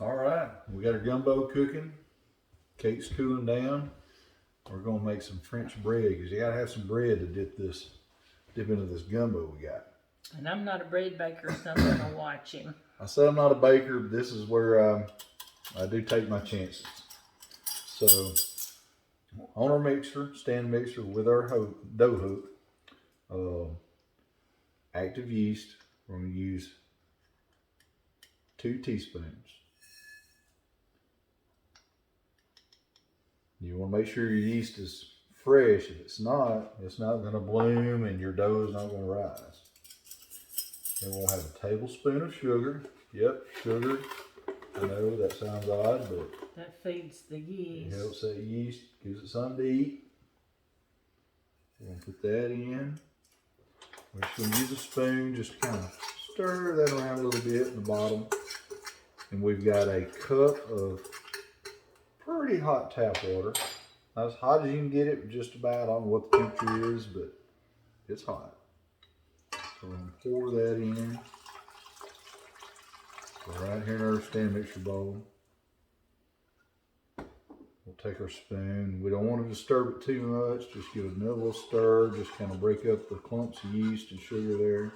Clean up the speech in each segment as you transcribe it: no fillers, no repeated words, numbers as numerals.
All right, we got our gumbo cooking. Cake's cooling down. We're gonna make some French bread because you gotta have some bread to dip into this gumbo we got. And I'm not a bread baker, so I'm gonna watch him. I said I'm not a baker, but this is where I do take my chances. So on our mixer, stand mixer with our dough hook, active yeast, we're gonna use 2 teaspoons. You want to make sure your yeast is fresh. If it's not going to bloom and your dough is not going to rise. Then we'll have a tablespoon of sugar. Yep, sugar. I know that sounds odd, but that feeds the yeast. It helps that yeast, gives it something to eat. We're going to put that in. We're just going to use a spoon, just kind of stir that around a little bit in the bottom. And we've got a cup of pretty hot tap water. Not as hot as you can get it, just about. I don't know what the temperature is, but it's hot. So we're going to pour that in. So right here in our stand mixer bowl. We'll take our spoon. We don't want to disturb it too much. Just give it another little stir. Just kind of break up the clumps of yeast and sugar there.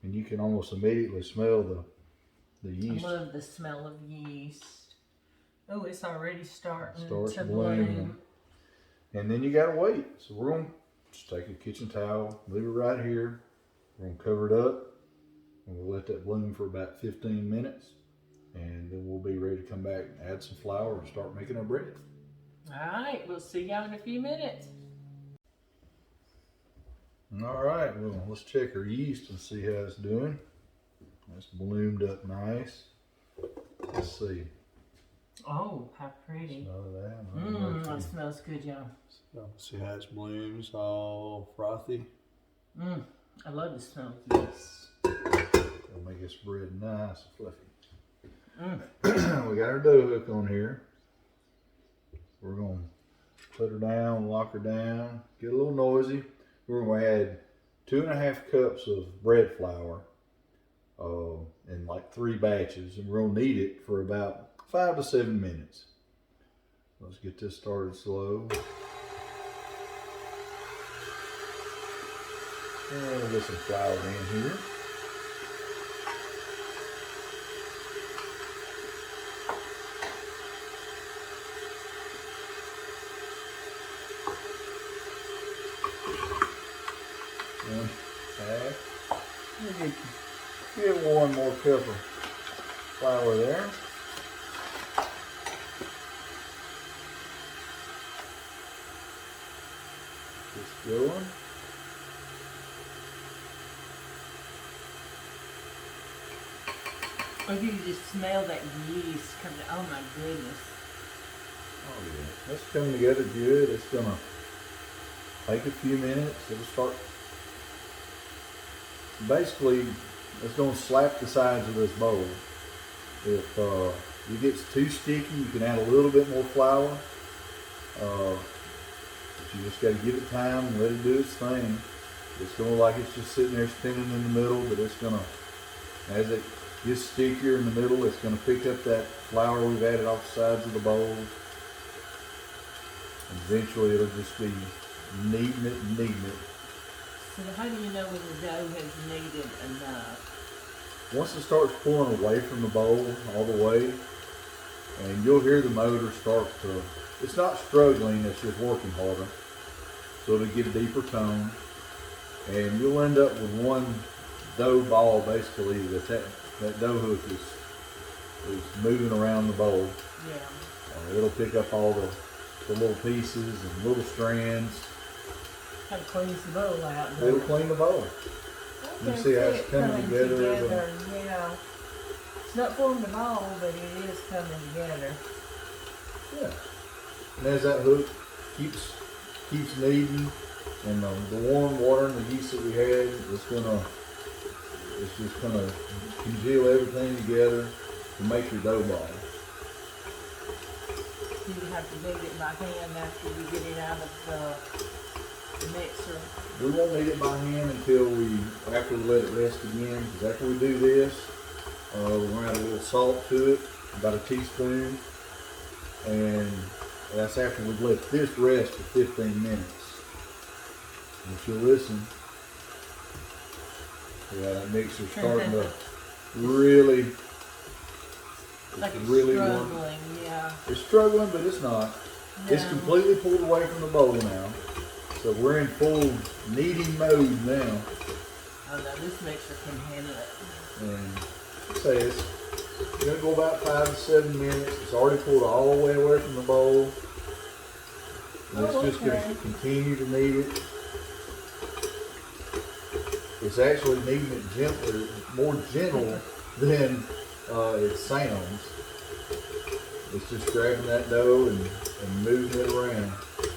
And you can almost immediately smell the yeast. I love the smell of yeast. Oh, it's already starting to blooming. bloom. And then you gotta wait. So we're gonna just take a kitchen towel, leave it right here. We're gonna cover it up, and we'll let that bloom for about 15 minutes. And then we'll be ready to come back and add some flour and start making our bread. All right, we'll see y'all in a few minutes. All right, well, let's check our yeast and see how it's doing. It's bloomed up nice. Let's see. Oh, how pretty. Smell that. That smells good, y'all. See how it's bloomed. It's all frothy. I love the smell of yeast. It'll make this bread nice and fluffy. We got our dough hook on here. We're going to put her down, lock her down, get a little noisy. We're going to add 2.5 cups of bread flour in like 3 batches, and we're going to knead it for about 5 to 7 minutes. Let's get this started slow. And we'll get some flour in here. Get 1 more cup of flour there. Just going. Oh, you can just smell that yeast coming. Oh my goodness. Oh yeah, that's coming together good. It's gonna take a few minutes. It'll start. Basically, it's gonna slap the sides of this bowl. If it gets too sticky, you can add a little bit more flour. But you just gotta give it time and let it do its thing. It's gonna look like it's just sitting there spinning in the middle, but it's gonna, as it gets stickier in the middle, it's gonna pick up that flour we've added off the sides of the bowl. And eventually it'll just be kneading it and kneading it. So how do you know when the dough has kneaded enough? Once it starts pulling away from the bowl all the way, and you'll hear the motor start to, it's not struggling, it's just working harder. So it'll get a deeper tone. And you'll end up with one dough ball basically that dough hook is moving around the bowl. Yeah. It'll pick up all the little pieces and little strands. Kind of cleans the bowl out. It'll clean the bowl. You see how it's coming together. Yeah. It's not forming a ball, but it is coming together. Yeah. And as that hook keeps kneading, and the warm water and the yeast that we had, it's just gonna congeal everything together to make your dough ball. Do you have to knead it by hand after you get it out of the mixer? We won't knead it by hand until after we let it rest again, because after we do this, We're gonna add a little salt to it, about a teaspoon, and that's after we've let this rest for 15 minutes. And if you listen, yeah, that mixer's starting to really, Like it's really struggling, working. yeah. It's struggling, but it's not. It's No. completely pulled away from the bowl now. So we're in full kneading mode now. Oh no, this mixer can handle it. And say it's gonna go about 5 to 7 minutes. It's already pulled all the way away from the bowl. And it's just gonna continue to knead it. It's actually kneading it gentler, more gentle than it sounds. It's just grabbing that dough and moving it around.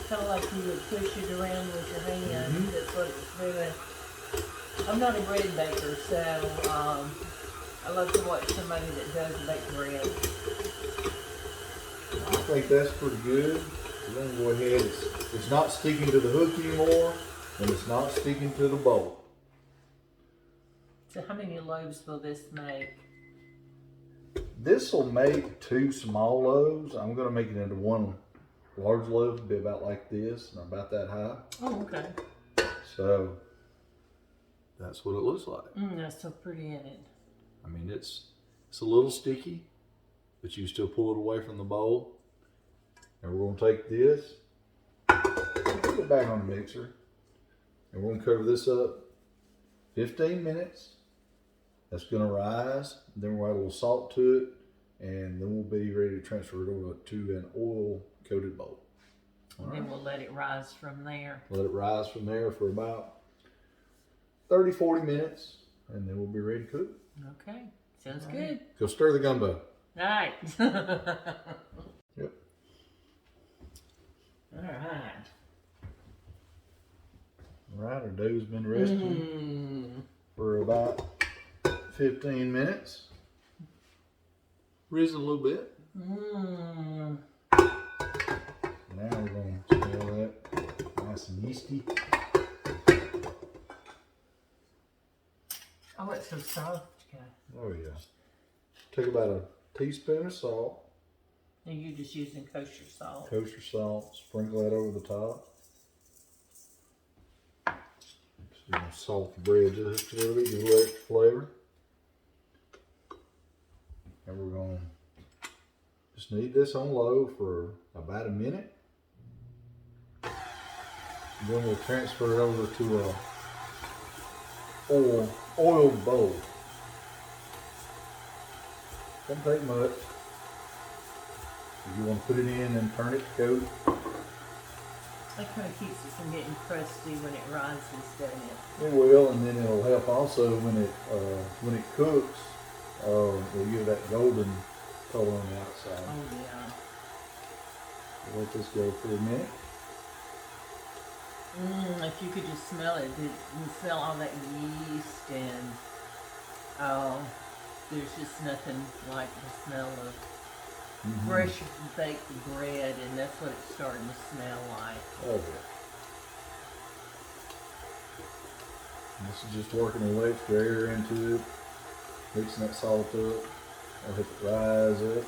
Kind of like you would push it around with your hand. Mhm. That's what it's doing. I'm not a bread baker, so I love to watch somebody that does bake bread. I think that's pretty good. We're gonna go ahead. It's not sticking to the hook anymore, and it's not sticking to the bowl. So how many loaves will this make? This will make 2 small loaves. I'm gonna make it into 1 large loaf, it'll be about like this, and about that high. Oh, okay. So that's what it looks like. That's so pretty in it. I mean, it's a little sticky, but you still pull it away from the bowl. And we're gonna take this, put it back on the mixer, and we're gonna cover this up 15 minutes. That's gonna rise. Then we'll add a little salt to it, and then we'll be ready to transfer it over to an oil-coated bowl. And then we'll let it rise from there. Let it rise from there for about 30, 40 minutes, and then we'll be ready to cook. Okay, sounds good. Go stir the gumbo. All right. Yep. All right. All right, our dough's been resting for about 15 minutes. Risen a little bit. Now we're going to smell that nice and yeasty. Oh, it's so soft, guys. Oh yeah. Take about a teaspoon of salt, And you're just using kosher salt. kosher salt, sprinkle that over the top. So you're going to salt the bread just a little bit, give it a little extra flavor. And we're going to just knead this on low for about a minute. And then we'll transfer it over to a oil bowl. Doesn't take much. If you want to put it in and turn it to coat. That kind of keeps it from getting crusty when it rises, doesn't it? It will, and then it'll help also when it cooks. It'll give that golden color on the outside. Oh yeah. We'll let this go for a minute. If you could just smell it, you smell all that yeast and there's just nothing like the smell of fresh baked bread, and that's what it's starting to smell like. Oh yeah. And this is just working a little extra air into it, mixing that salt up. I'll help it rise up.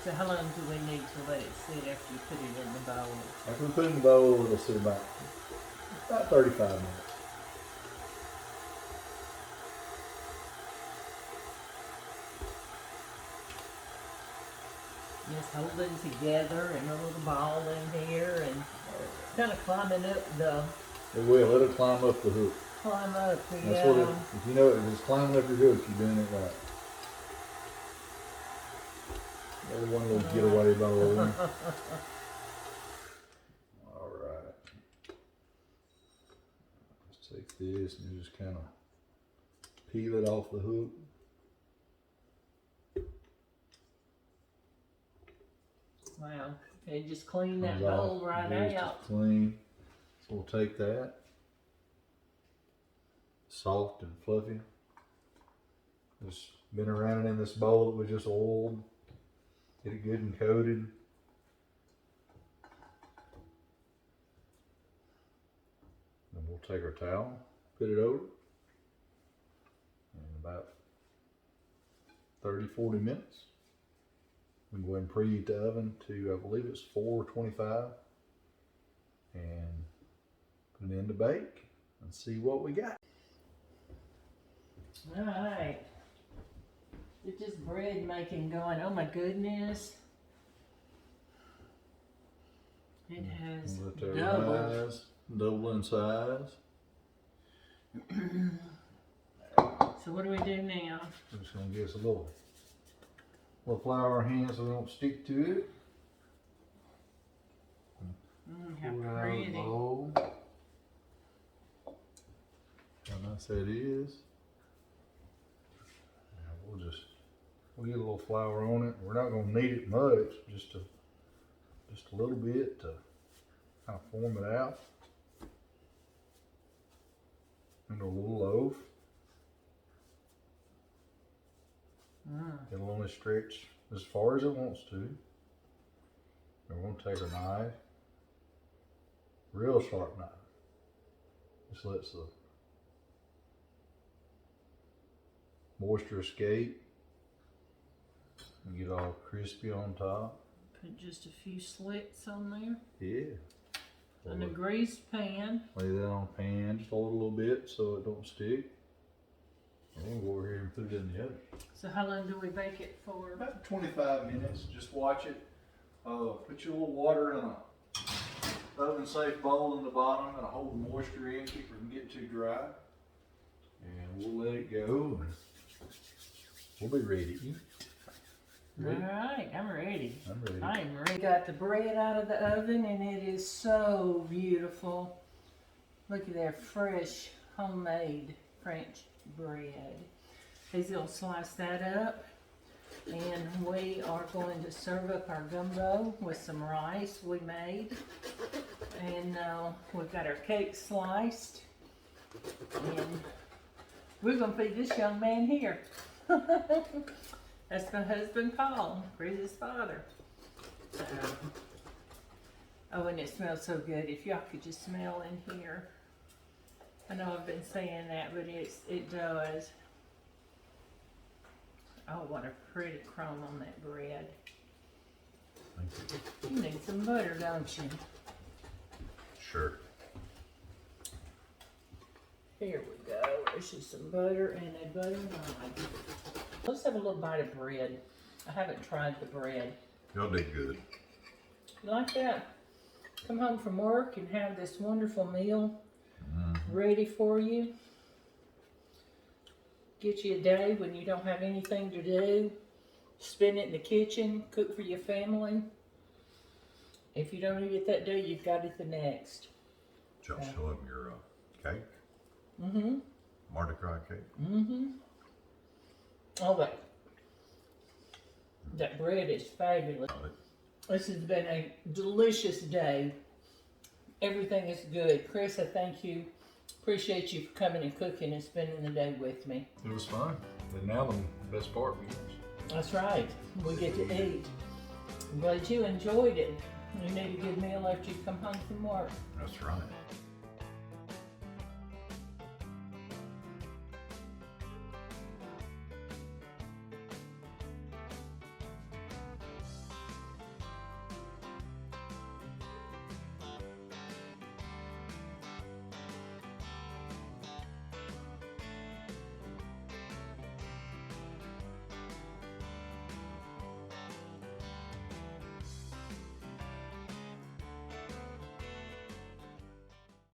So how long do we need to let it sit after you put it in the bowl? After we put it in the bowl, it'll sit about 35 minutes. Just holding together and a little ball in here and kind of climbing up the, It will. It'll climb up the hook. climb up, That's what it, if you know if it's climbing up your hook, you're doing it right. There's one little getaway bowl. All right. Let's take this and just kind of peel it off the hook. Wow. And just clean that Comes off. bowl right Just out. clean. So we'll take that. Soft and fluffy. Just been around it in this bowl that we just oiled. Get it good and coated. Then we'll take our towel, put it over, and about 30, 40 minutes. We can go ahead and preheat the oven to, I believe it's 425, and put it in to bake and see what we got. All right. Get this bread making going. Oh my goodness. It has doubled. Double in size. So what do we do now? We're just gonna give us a little flour in our hands so we don't stick to it. How Pour it out of the pretty. bowl. How nice that is. Now we'll get a little flour on it. We're not gonna knead it much, just a little bit to kind of form it out into a little loaf. It'll only stretch as far as it wants to. And we're gonna take a knife, real sharp knife. Just lets the moisture escape and get all crispy on top. Put just a few slits on there. Yeah. In a greased pan. Lay that on a pan, just hold it a little bit so it don't stick. And then go over here and put it in the oven. So how long do we bake it for? About 25 minutes. Just watch it. Put your little water in a oven safe bowl in the bottom and hold the moisture in, keep it from getting too dry. And we'll let it go. And we'll be ready to eat. Ready? All right, I'm ready. I'm ready. I'm ready. Got the bread out of the oven and it is so beautiful. Look at that fresh, homemade French bread. He's gonna slice that up and we are going to serve up our gumbo with some rice we made. And we've got our cake sliced and we're gonna feed this young man here. That's my husband Paul, Chris's father. Oh, and it smells so good. If y'all could just smell in here. I know I've been saying that, but it does. Oh, what a pretty crumb on that bread. Thank you. You need some butter, don't you? Sure. Here we go. There's just some butter and a butter knife. Let's have a little bite of bread. I haven't tried the bread. Y'all did good. You like that? Come home from work and have this wonderful meal ready for you. Get you a day when you don't have anything to do. Spend it in the kitchen, cook for your family. If you don't eat it that day, you've got it the next. Did y'all show him your cake? Mm-hmm. Mardi Gras cake? Mm-hmm. Oh, that bread is fabulous. This has been a delicious day. Everything is good. Chris, I thank you. Appreciate you for coming and cooking and spending the day with me. It was fun. And now the best part begins. That's right. We get to eat. I'm glad you enjoyed it. You need a good meal after you come home from work. That's right.